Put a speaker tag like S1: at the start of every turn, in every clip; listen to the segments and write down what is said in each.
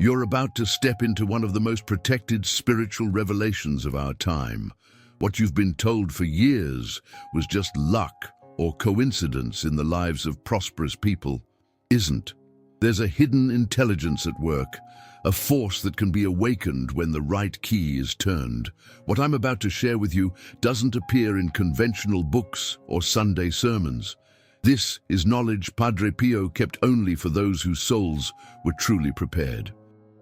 S1: You're about to step into one of the most protected spiritual revelations of our time. What you've been told for years was just luck or coincidence in the lives of prosperous people isn't. There's a hidden intelligence at work, a force that can be awakened when the right key is turned. What I'm about to share with you doesn't appear in conventional books or Sunday sermons. This is knowledge Padre Pio kept only for those whose souls were truly prepared.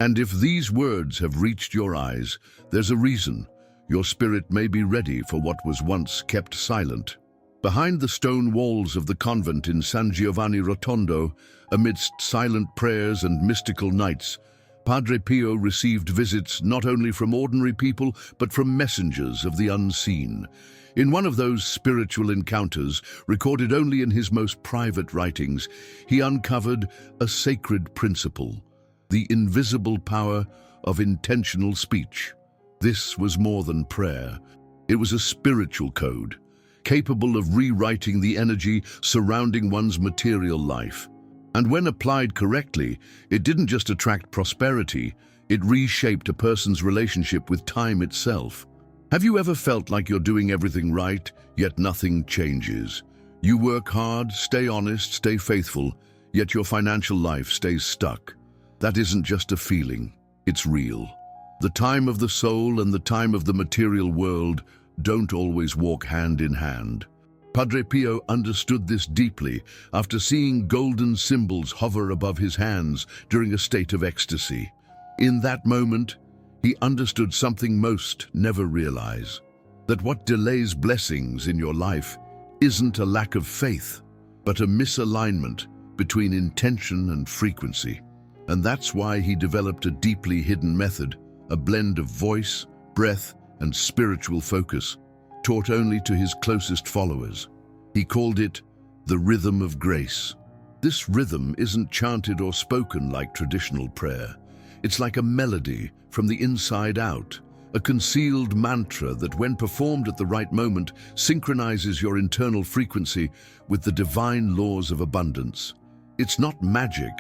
S1: And if these words have reached your eyes, there's a reason. Your spirit may be ready for what was once kept silent. Behind the stone walls of the convent in San Giovanni Rotondo, amidst silent prayers and mystical nights, Padre Pio received visits not only from ordinary people, but from messengers of the unseen. In one of those spiritual encounters, recorded only in his most private writings, he uncovered a sacred principle: the invisible power of intentional speech. This was more than prayer. It was a spiritual code, capable of rewriting the energy surrounding one's material life. And when applied correctly, it didn't just attract prosperity, it reshaped a person's relationship with time itself. Have you ever felt like you're doing everything right, yet nothing changes? You work hard, stay honest, stay faithful, yet your financial life stays stuck. That isn't just a feeling, it's real. The time of the soul and the time of the material world don't always walk hand in hand. Padre Pio understood this deeply after seeing golden symbols hover above his hands during a state of ecstasy. In that moment, he understood something most never realize: that what delays blessings in your life isn't a lack of faith, but a misalignment between intention and frequency. And that's why he developed a deeply hidden method, a blend of voice, breath, and spiritual focus, taught only to his closest followers. He called it the rhythm of grace. This rhythm isn't chanted or spoken like traditional prayer. It's like a melody from the inside out, a concealed mantra that, when performed at the right moment, synchronizes your internal frequency with the divine laws of abundance. It's not magic,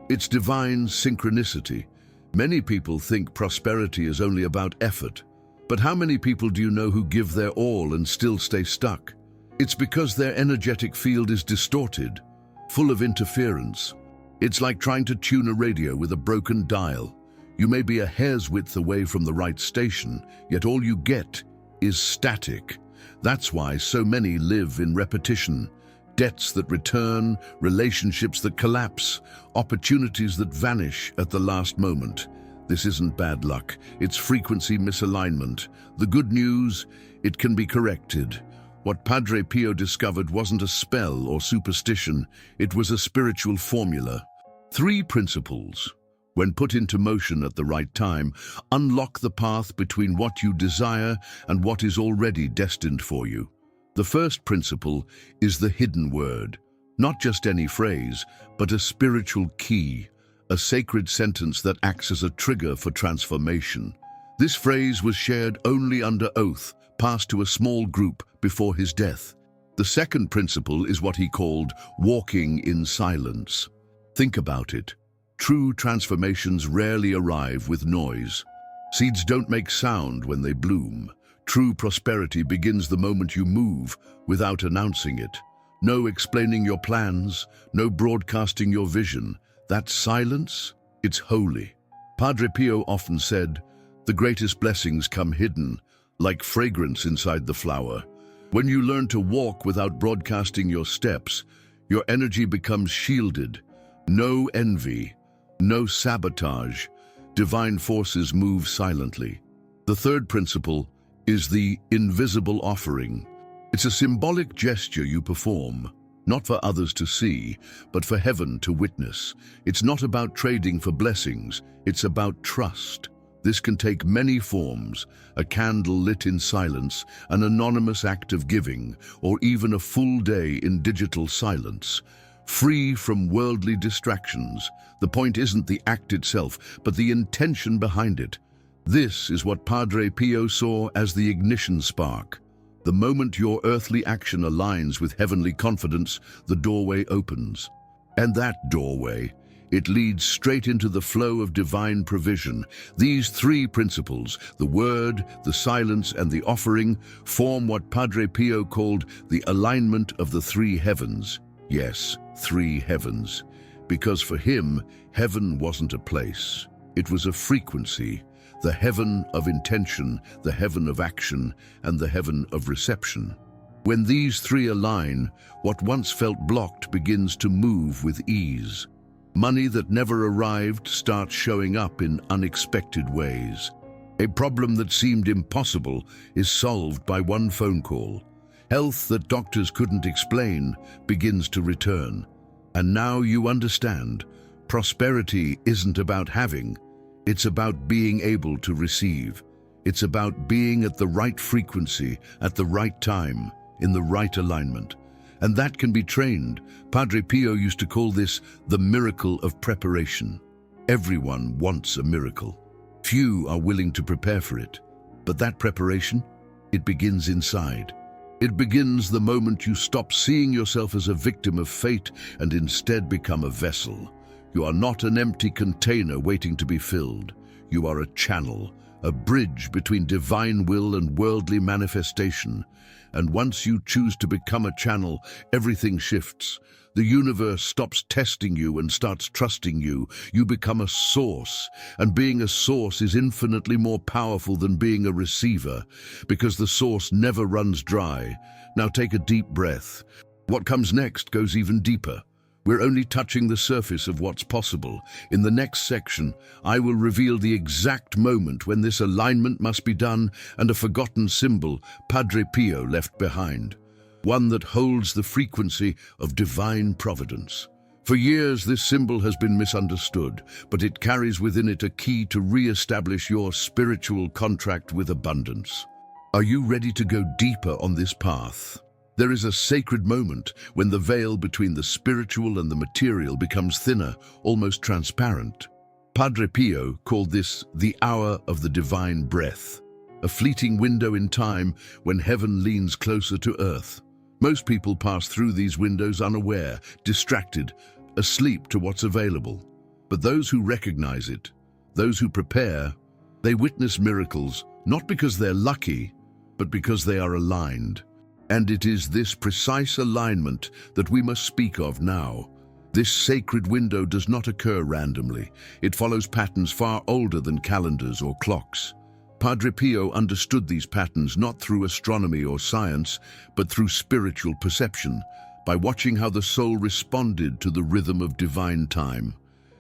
S1: it's divine synchronicity. Many people think prosperity is only about effort. But how many people do you know who give their all and still stay stuck? It's because their energetic field is distorted, full of interference. It's like trying to tune a radio with a broken dial. You may be a hair's width away from the right station, yet all you get is static. That's why so many live in repetition. Debts that return, relationships that collapse, opportunities that vanish at the last moment. This isn't bad luck, it's frequency misalignment. The good news, it can be corrected. What Padre Pio discovered wasn't a spell or superstition, it was a spiritual formula. 3 principles, when put into motion at the right time, unlock the path between what you desire and what is already destined for you. The first principle is the hidden word. Not just any phrase, but a spiritual key. A sacred sentence that acts as a trigger for transformation. This phrase was shared only under oath, passed to a small group before his death. The second principle is what he called walking in silence. Think about it. True transformations rarely arrive with noise. Seeds don't make sound when they bloom. True prosperity begins the moment you move, without announcing it. No explaining your plans, no broadcasting your vision. That silence, it's holy. Padre Pio often said, "The greatest blessings come hidden, like fragrance inside the flower." When you learn to walk without broadcasting your steps, your energy becomes shielded. No envy, no sabotage. Divine forces move silently. The third principle is the invisible offering. It's a symbolic gesture you perform, not for others to see, but for heaven to witness. It's not about trading for blessings, it's about trust. This can take many forms: a candle lit in silence, an anonymous act of giving, or even a full day in digital silence. Free from worldly distractions. The point isn't the act itself, but the intention behind it. This is what Padre Pio saw as the ignition spark. The moment your earthly action aligns with heavenly confidence, the doorway opens. And that doorway, It leads straight into the flow of divine provision. These three principles, the word, the silence, and the offering, form what Padre Pio called the alignment of the three heavens. Yes, three heavens. Because for him, heaven wasn't a place. It was a frequency, the heaven of intention, the heaven of action, and the heaven of reception. When these three align, what once felt blocked begins to move with ease. Money that never arrived starts showing up in unexpected ways. A problem that seemed impossible is solved by one phone call. Health that doctors couldn't explain begins to return. And now you understand, prosperity isn't about having, it's about being able to receive. It's about being at the right frequency, at the right time, in the right alignment. And that can be trained. Padre Pio used to call this the miracle of preparation. Everyone wants a miracle. Few are willing to prepare for it. But that preparation, it begins inside. It begins the moment you stop seeing yourself as a victim of fate and instead become a vessel. You are not an empty container waiting to be filled. You are a channel, a bridge between divine will and worldly manifestation. And once you choose to become a channel, everything shifts. The universe stops testing you and starts trusting you. You become a source, and being a source is infinitely more powerful than being a receiver, because the source never runs dry. Now take a deep breath. What comes next goes even deeper. We're only touching the surface of what's possible. In the next section, I will reveal the exact moment when this alignment must be done and a forgotten symbol Padre Pio left behind. One that holds the frequency of divine providence. For years, this symbol has been misunderstood, but it carries within it a key to re-establish your spiritual contract with abundance. Are you ready to go deeper on this path? There is a sacred moment when the veil between the spiritual and the material becomes thinner, almost transparent. Padre Pio called this the hour of the divine breath, a fleeting window in time when heaven leans closer to earth. Most people pass through these windows unaware, distracted, asleep to what's available. But those who recognize it, those who prepare, they witness miracles, not because they're lucky, but because they are aligned. And it is this precise alignment that we must speak of now. This sacred window does not occur randomly. It follows patterns far older than calendars or clocks. Padre Pio understood these patterns not through astronomy or science, but through spiritual perception, by watching how the soul responded to the rhythm of divine time.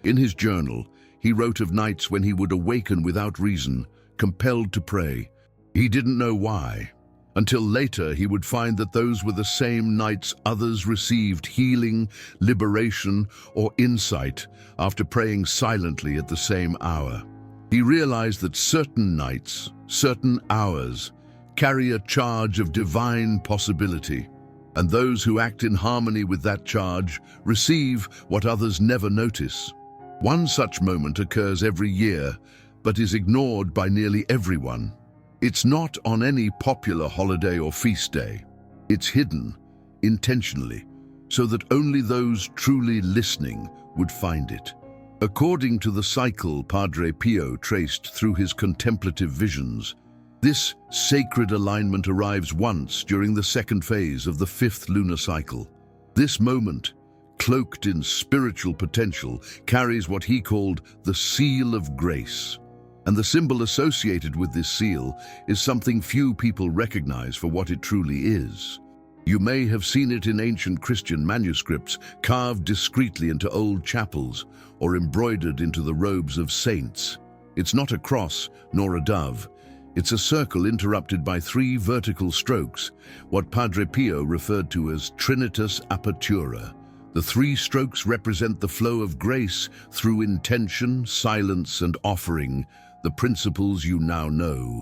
S1: In his journal, he wrote of nights when he would awaken without reason, compelled to pray. He didn't know why. Until later, he would find that those were the same nights others received healing, liberation, or insight after praying silently at the same hour. He realized that certain nights, certain hours, carry a charge of divine possibility, and those who act in harmony with that charge receive what others never notice. One such moment occurs every year, but is ignored by nearly everyone. It's not on any popular holiday or feast day. It's hidden, intentionally, so that only those truly listening would find it. According to the cycle Padre Pio traced through his contemplative visions, this sacred alignment arrives once during the second phase of the 5th lunar cycle. This moment, cloaked in spiritual potential, carries what he called the seal of grace. And the symbol associated with this seal is something few people recognize for what it truly is. You may have seen it in ancient Christian manuscripts, carved discreetly into old chapels or embroidered into the robes of saints. It's not a cross nor a dove. It's a circle interrupted by 3 vertical strokes, what Padre Pio referred to as Trinitas Apertura. The 3 strokes represent the flow of grace through intention, silence, and offering, the principles you now know.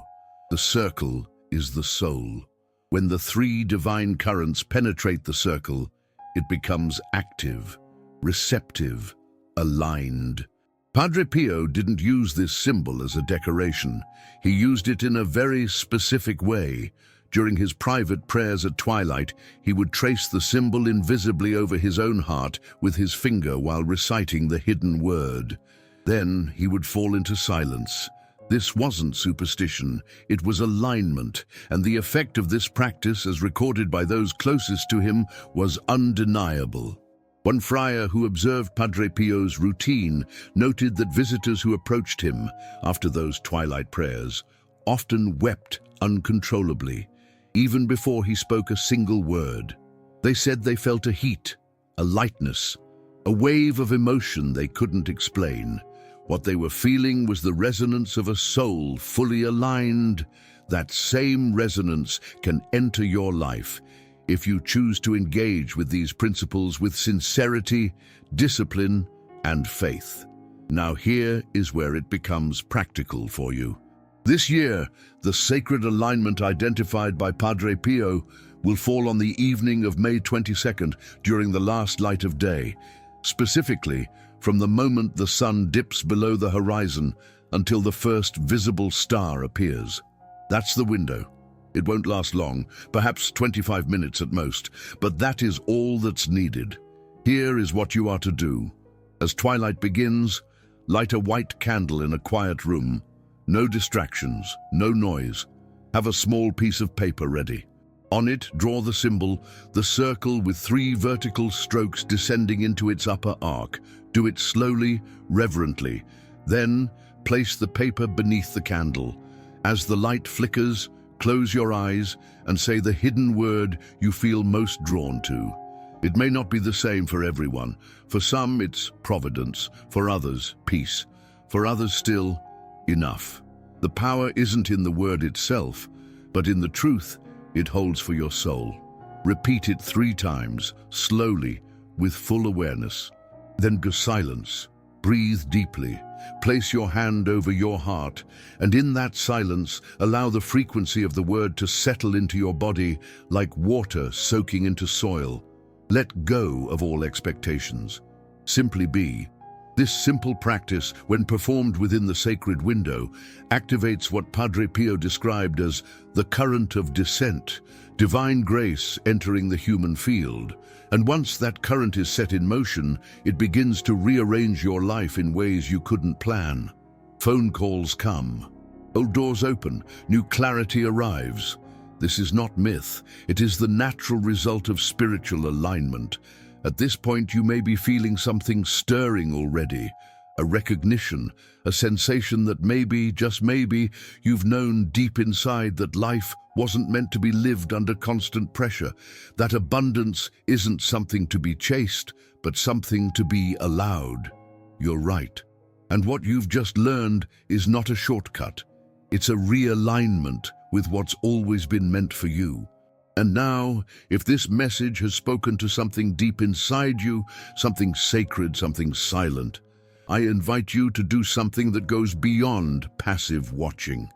S1: The circle is the soul. When the 3 divine currents penetrate the circle, it becomes active, receptive, aligned. Padre Pio didn't use this symbol as a decoration. He used it in a very specific way During his private prayers at twilight, he would trace the symbol invisibly over his own heart with his finger while reciting the hidden word. Then he would fall into silence. This wasn't superstition, it was alignment, and the effect of this practice, as recorded by those closest to him, was undeniable. One friar who observed Padre Pio's routine noted that visitors who approached him after those twilight prayers often wept uncontrollably, even before he spoke a single word. They said they felt a heat, a lightness, a wave of emotion they couldn't explain. What they were feeling was the resonance of a soul fully aligned. That same resonance can enter your life if you choose to engage with these principles with sincerity, discipline, and faith. Now here is where it becomes practical for you. This year, the sacred alignment identified by Padre Pio will fall on the evening of May 22nd during the last light of day, specifically from the moment the sun dips below the horizon until the first visible star appears. That's the window. It won't last long, perhaps 25 minutes at most, but that is all that's needed. Here is what you are to do. As twilight begins, light a white candle in a quiet room. No distractions, no noise. Have a small piece of paper ready. On it, draw the symbol, the circle with 3 vertical strokes descending into its upper arc. Do it slowly, reverently. Then, place the paper beneath the candle. As the light flickers, close your eyes and say the hidden word you feel most drawn to. It may not be the same for everyone. For some, it's providence. For others, peace. For others still, enough. The power isn't in the word itself, but in the truth it holds for your soul. Repeat it 3 times, slowly, with full awareness. Then go silence. Breathe deeply. Place your hand over your heart, and in that silence, allow the frequency of the word to settle into your body like water soaking into soil. Let go of all expectations. Simply be. This simple practice, when performed within the sacred window, activates what Padre Pio described as the current of descent, divine grace entering the human field. And once that current is set in motion, it begins to rearrange your life in ways you couldn't plan. Phone calls come. Old doors open. New clarity arrives. This is not myth. It is the natural result of spiritual alignment. At this point, you may be feeling something stirring already, a recognition, a sensation that maybe, just maybe, you've known deep inside that life wasn't meant to be lived under constant pressure, that abundance isn't something to be chased, but something to be allowed. You're right. And what you've just learned is not a shortcut. It's a realignment with what's always been meant for you. And now, if this message has spoken to something deep inside you, something sacred, something silent, I invite you to do something that goes beyond passive watching.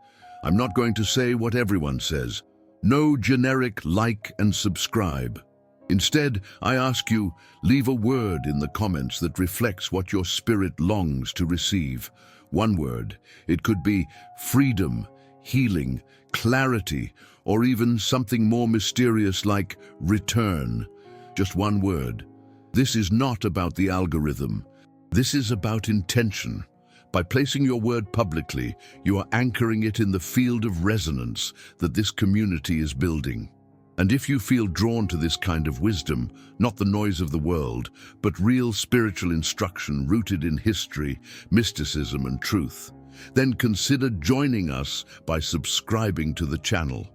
S1: I'm not going to say what everyone says. No generic like and subscribe. Instead, I ask you, leave a word in the comments that reflects what your spirit longs to receive. One word. It could be freedom, healing, clarity, or even something more mysterious like return. Just one word. This is not about the algorithm. This is about intention. By placing your word publicly, you are anchoring it in the field of resonance that this community is building. And if you feel drawn to this kind of wisdom, not the noise of the world, but real spiritual instruction rooted in history, mysticism, and truth, then consider joining us by subscribing to the channel.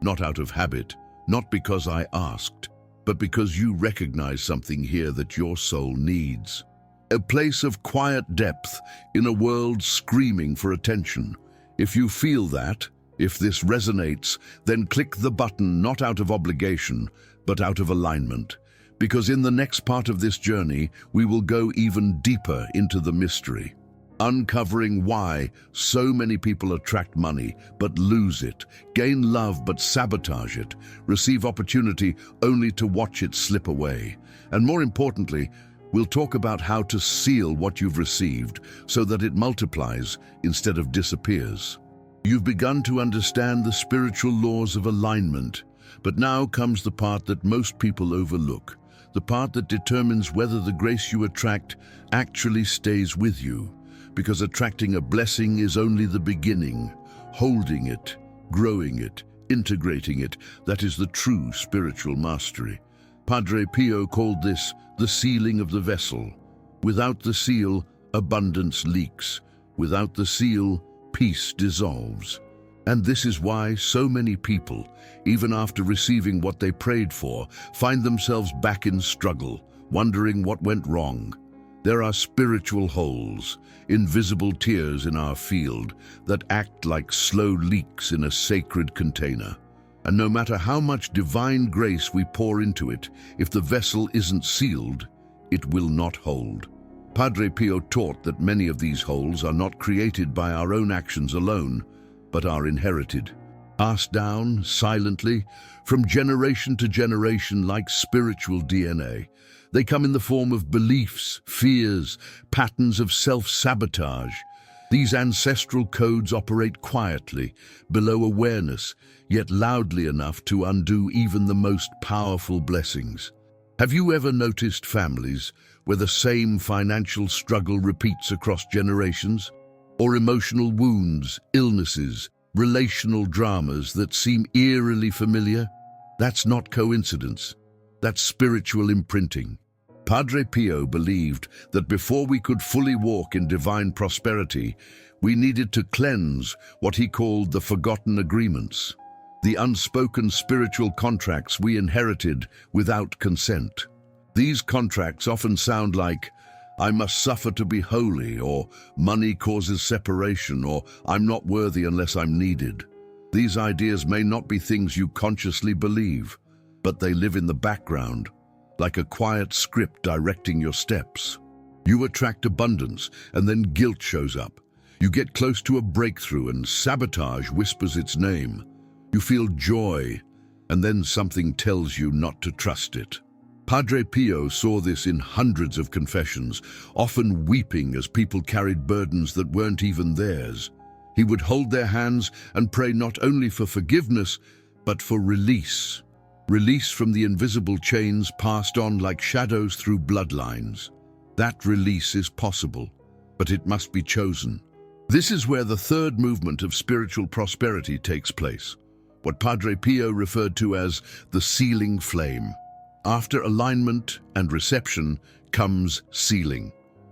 S1: Not out of habit, not because I asked, but because you recognize something here that your soul needs. A place of quiet depth in a world screaming for attention. If you feel that, if this resonates, then click the button not out of obligation, but out of alignment. Because in the next part of this journey, we will go even deeper into the mystery. Uncovering why so many people attract money but lose it, gain love but sabotage it, receive opportunity only to watch it slip away. And more importantly, we'll talk about how to seal what you've received so that it multiplies instead of disappears. You've begun to understand the spiritual laws of alignment, but now comes the part that most people overlook, the part that determines whether the grace you attract actually stays with you, because attracting a blessing is only the beginning. Holding it, growing it, integrating it, that is the true spiritual mastery. Padre Pio called this the sealing of the vessel. Without the seal, abundance leaks. Without the seal, peace dissolves. And this is why so many people, even after receiving what they prayed for, find themselves back in struggle, wondering what went wrong. There are spiritual holes, invisible tears in our field, that act like slow leaks in a sacred container. And no matter how much divine grace we pour into it, if the vessel isn't sealed, it will not hold. Padre Pio taught that many of these holes are not created by our own actions alone, but are inherited, passed down silently from generation to generation like spiritual DNA. They come in the form of beliefs, fears, patterns of self-sabotage. These ancestral codes operate quietly, below awareness, yet loudly enough to undo even the most powerful blessings. Have you ever noticed families where the same financial struggle repeats across generations? Or emotional wounds, illnesses, relational dramas that seem eerily familiar? That's not coincidence. That's spiritual imprinting. Padre Pio believed that before we could fully walk in divine prosperity, we needed to cleanse what he called the forgotten agreements, the unspoken spiritual contracts we inherited without consent. These contracts often sound like, "I must suffer to be holy," or "money causes separation," or "I'm not worthy unless I'm needed." These ideas may not be things you consciously believe, but they live in the background, like a quiet script directing your steps. You attract abundance, and then guilt shows up. You get close to a breakthrough, and sabotage whispers its name. You feel joy, and then something tells you not to trust it. Padre Pio saw this in hundreds of confessions, often weeping as people carried burdens that weren't even theirs. He would hold their hands and pray not only for forgiveness, but for release. Release from the invisible chains passed on like shadows through bloodlines. That release is possible, but it must be chosen. This is where the third movement of spiritual prosperity takes place, what Padre Pio referred to as the sealing flame. After alignment and reception comes sealing.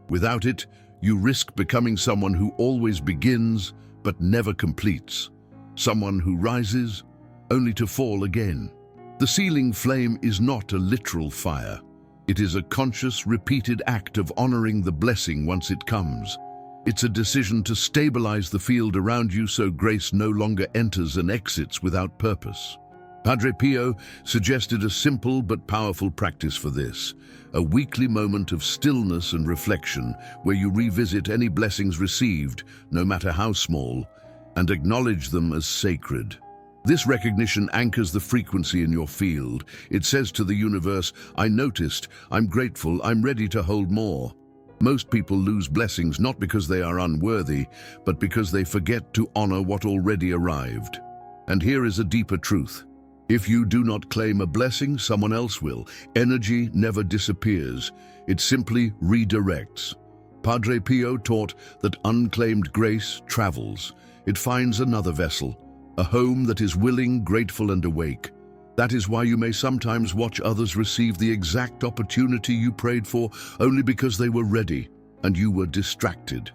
S1: Without it, you risk becoming someone who always begins but never completes, someone who rises only to fall again. The sealing flame is not a literal fire. It is a conscious, repeated act of honoring the blessing once it comes. It's a decision to stabilize the field around you so grace no longer enters and exits without purpose. Padre Pio suggested a simple but powerful practice for this, a weekly moment of stillness and reflection where you revisit any blessings received, no matter how small, and acknowledge them as sacred. This recognition anchors the frequency in your field. It says to the universe, "I noticed, I'm grateful, I'm ready to hold more." Most people lose blessings not because they are unworthy, but because they forget to honor what already arrived. And here is a deeper truth. If you do not claim a blessing, someone else will. Energy never disappears. It simply redirects. Padre Pio taught that unclaimed grace travels. It finds another vessel, a home that is willing, grateful, and awake. That is why you may sometimes watch others receive the exact opportunity you prayed for only because they were ready and you were distracted.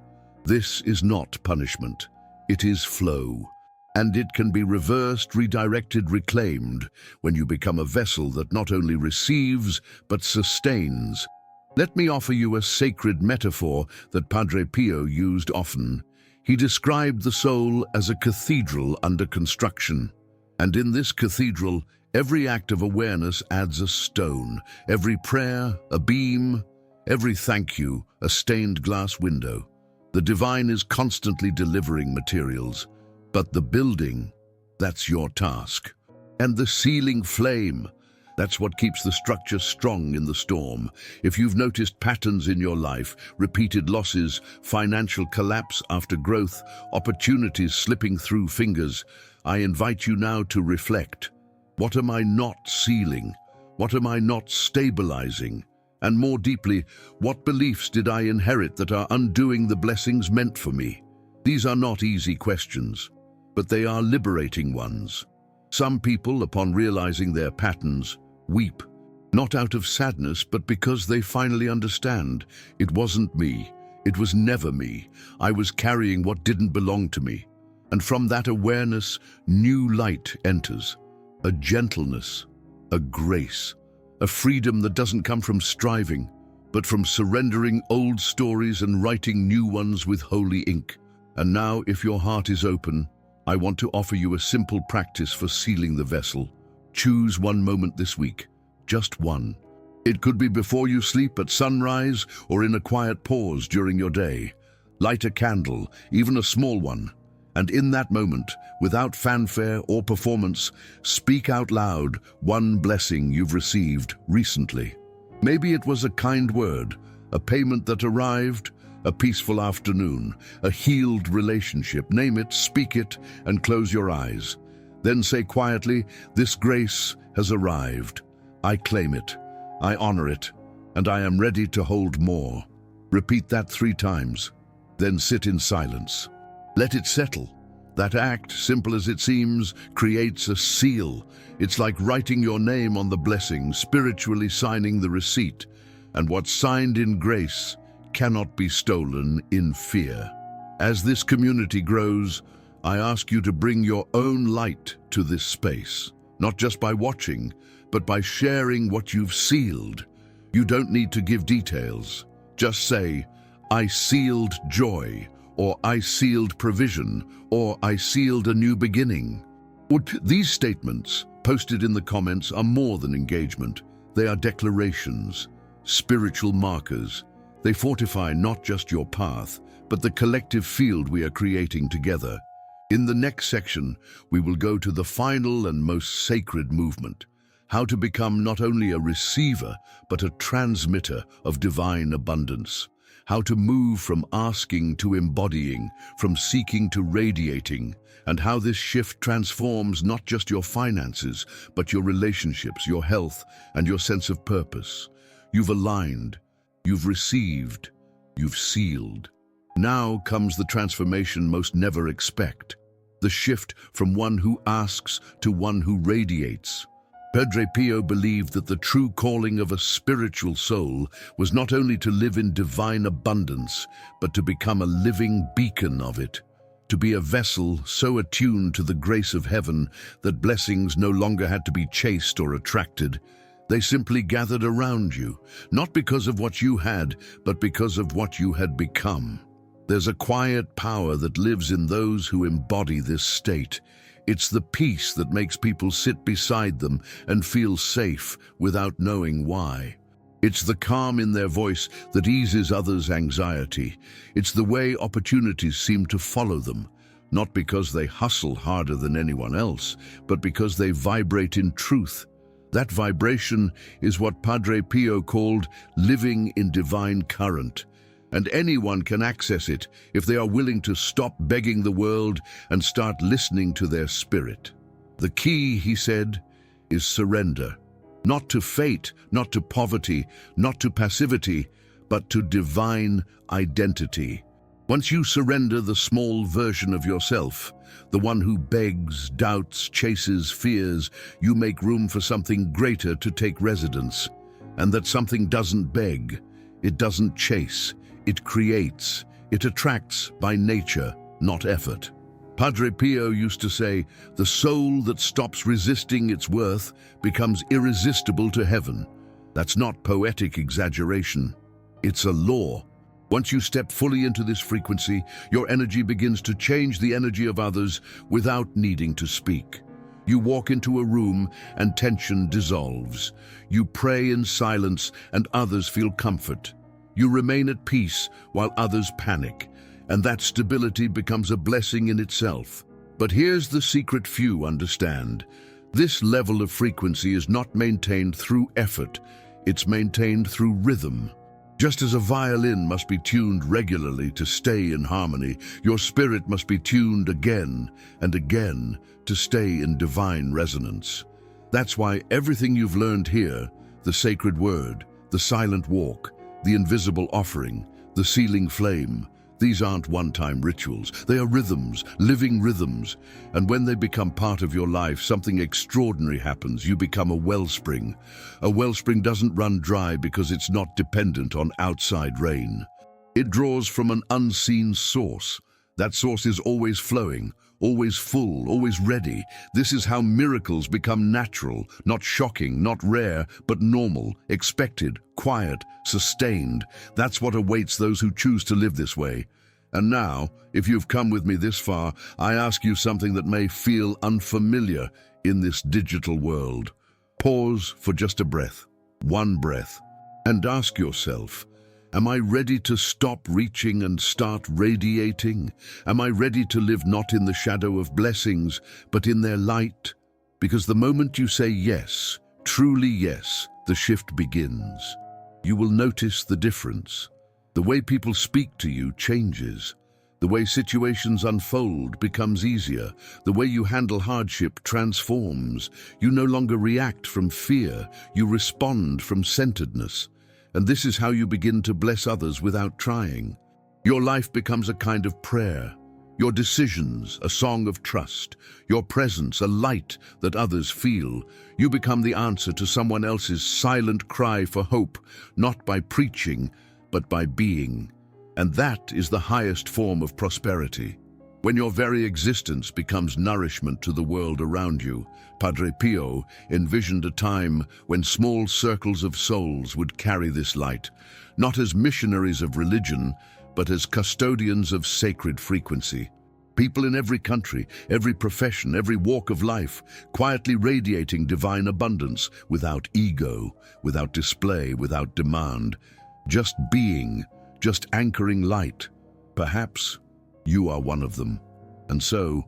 S1: This is not punishment. It is flow. And it can be reversed, redirected, reclaimed when you become a vessel that not only receives, but sustains. Let me offer you a sacred metaphor that Padre Pio used often. He described the soul as a cathedral under construction. And in this cathedral, every act of awareness adds a stone, every prayer, a beam, every thank you, a stained glass window. The divine is constantly delivering materials. But the building, that's your task. And the sealing flame, That's what keeps the structure strong in the storm. If you've noticed patterns in your life, repeated losses, financial collapse after growth, opportunities slipping through fingers, I invite you now to reflect. What am I not sealing? What am I not stabilizing? And more deeply, what beliefs did I inherit that are undoing the blessings meant for me? These are not easy questions, but they are liberating ones. Some people, upon realizing their patterns, weep, not out of sadness, but because they finally understand. It wasn't me. It was never me. I was carrying what didn't belong to me. And from that awareness, new light enters. A gentleness, a grace, a freedom that doesn't come from striving, but from surrendering old stories and writing new ones with holy ink. And now, if your heart is open, I want to offer you a simple practice for sealing the vessel. Choose one moment this week, just one. It could be before you sleep, at sunrise, or in a quiet pause during your day. Light a candle, even a small one, and in that moment, without fanfare or performance, speak out loud one blessing you've received recently. Maybe it was a kind word, a payment that arrived, a peaceful afternoon, a healed relationship. Name it, speak it, and close your eyes. Then say quietly, "This grace has arrived. I claim it, I honor it, and I am ready to hold more." Repeat that 3 times. Then sit in silence. Let it settle. That act, simple as it seems, creates a seal. It's like writing your name on the blessing, spiritually signing the receipt. And what's signed in grace cannot be stolen in fear. As this community grows, I ask you to bring your own light to this space, not just by watching, but by sharing what you've sealed. You don't need to give details. Just say, "I sealed joy," or "I sealed provision," or "I sealed a new beginning." These statements, posted in the comments, are more than engagement. They are declarations, spiritual markers. They fortify not just your path, but the collective field we are creating together. In the next section, we will go to the final and most sacred movement: how to become not only a receiver, but a transmitter of divine abundance. How to move from asking to embodying, from seeking to radiating, and how this shift transforms not just your finances, but your relationships, your health, and your sense of purpose. You've aligned, you've received, you've sealed. Now comes the transformation most never expect, the shift from one who asks to one who radiates. Padre Pio believed that the true calling of a spiritual soul was not only to live in divine abundance, but to become a living beacon of it, to be a vessel so attuned to the grace of heaven that blessings no longer had to be chased or attracted. They simply gathered around you, not because of what you had, but because of what you had become. There's a quiet power that lives in those who embody this state. It's the peace that makes people sit beside them and feel safe without knowing why. It's the calm in their voice that eases others' anxiety. It's the way opportunities seem to follow them, not because they hustle harder than anyone else, but because they vibrate in truth. That vibration is what Padre Pio called living in divine current. And anyone can access it if they are willing to stop begging the world and start listening to their spirit. The key, he said, is surrender. Not to fate, not to poverty, not to passivity, but to divine identity. Once you surrender the small version of yourself, the one who begs, doubts, chases, fears, you make room for something greater to take residence. And that something doesn't beg, it doesn't chase, it creates, it attracts by nature, not effort. Padre Pio used to say, "The soul that stops resisting its worth becomes irresistible to heaven." That's not poetic exaggeration. It's a law. Once you step fully into this frequency, your energy begins to change the energy of others without needing to speak. You walk into a room and tension dissolves. You pray in silence and others feel comfort. You remain at peace while others panic, and that stability becomes a blessing in itself. But here's the secret few understand. This level of frequency is not maintained through effort, it's maintained through rhythm. Just as a violin must be tuned regularly to stay in harmony, your spirit must be tuned again and again to stay in divine resonance. That's why everything you've learned here, the sacred word, the silent walk, the invisible offering, the sealing flame, these aren't one-time rituals. They are rhythms, living rhythms. And when they become part of your life, something extraordinary happens. You become a wellspring. A wellspring doesn't run dry because it's not dependent on outside rain. It draws from an unseen source. That source is always flowing, always full, always ready. This is how miracles become natural, not shocking, not rare, but normal, expected, quiet, sustained. That's what awaits those who choose to live this way. And now, if you've come with me this far, I ask you something that may feel unfamiliar in this digital world. Pause for just a breath, one breath, and ask yourself, am I ready to stop reaching and start radiating? Am I ready to live not in the shadow of blessings, but in their light? Because the moment you say yes, truly yes, the shift begins. You will notice the difference. The way people speak to you changes. The way situations unfold becomes easier. The way you handle hardship transforms. You no longer react from fear. You respond from centeredness. And this is how you begin to bless others without trying. Your life becomes a kind of prayer. Your decisions, a song of trust. Your presence, a light that others feel. You become the answer to someone else's silent cry for hope, not by preaching, but by being. And that is the highest form of prosperity. When your very existence becomes nourishment to the world around you. Padre Pio envisioned a time when small circles of souls would carry this light, not as missionaries of religion, but as custodians of sacred frequency. People in every country, every profession, every walk of life, quietly radiating divine abundance without ego, without display, without demand, just being, just anchoring light. Perhaps you are one of them. And so,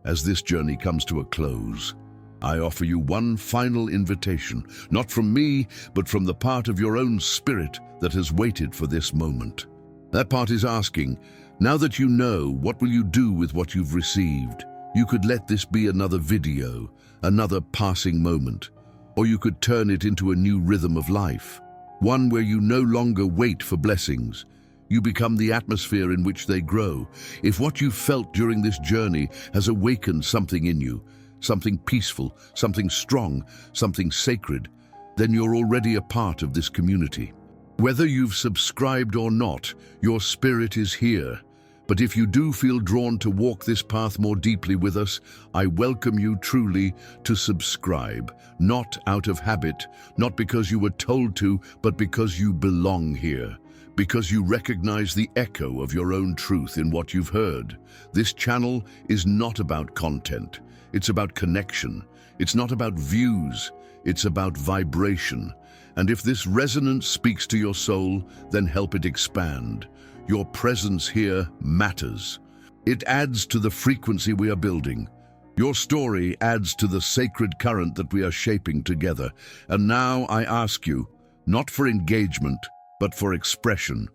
S1: as this journey comes to a close, I offer you one final invitation, not from me, but from the part of your own spirit that has waited for this moment. That part is asking, now that you know, what will you do with what you've received? You could let this be another video, another passing moment, or you could turn it into a new rhythm of life, one where you no longer wait for blessings. You become the atmosphere in which they grow. If what you felt during this journey has awakened something in you, something peaceful, something strong, something sacred, then you're already a part of this community. Whether you've subscribed or not, your spirit is here. But if you do feel drawn to walk this path more deeply with us, I welcome you truly to subscribe, not out of habit, not because you were told to, but because you belong here. Because you recognize the echo of your own truth in what you've heard. This channel is not about content. It's about connection. It's not about views. It's about vibration. And if this resonance speaks to your soul, then help it expand. Your presence here matters. It adds to the frequency we are building. Your story adds to the sacred current that we are shaping together. And now I ask you, not for engagement, but for expression.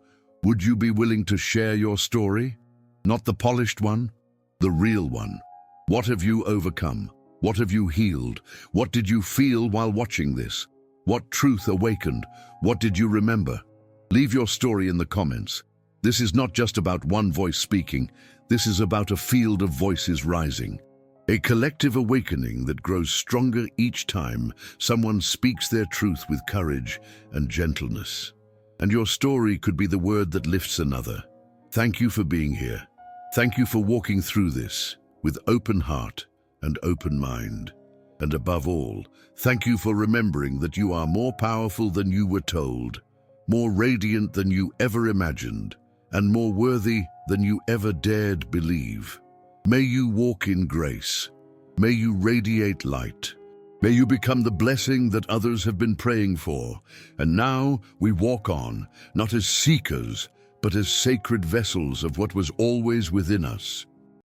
S1: Would you be willing to share your story? Not the polished one, the real one. What have you overcome? What have you healed? What did you feel while watching this? What truth awakened? What did you remember? Leave your story in the comments. This is not just about one voice speaking. This is about a field of voices rising. A collective awakening that grows stronger each time someone speaks their truth with courage and gentleness. And your story could be the word that lifts another. Thank you for being here. Thank you for walking through this with open heart and open mind. And above all, thank you for remembering that you are more powerful than you were told, more radiant than you ever imagined, and more worthy than you ever dared believe. May you walk in grace. May you radiate light. May you become the blessing that others have been praying for. And now we walk on, not as seekers, but as sacred vessels of what was always within us.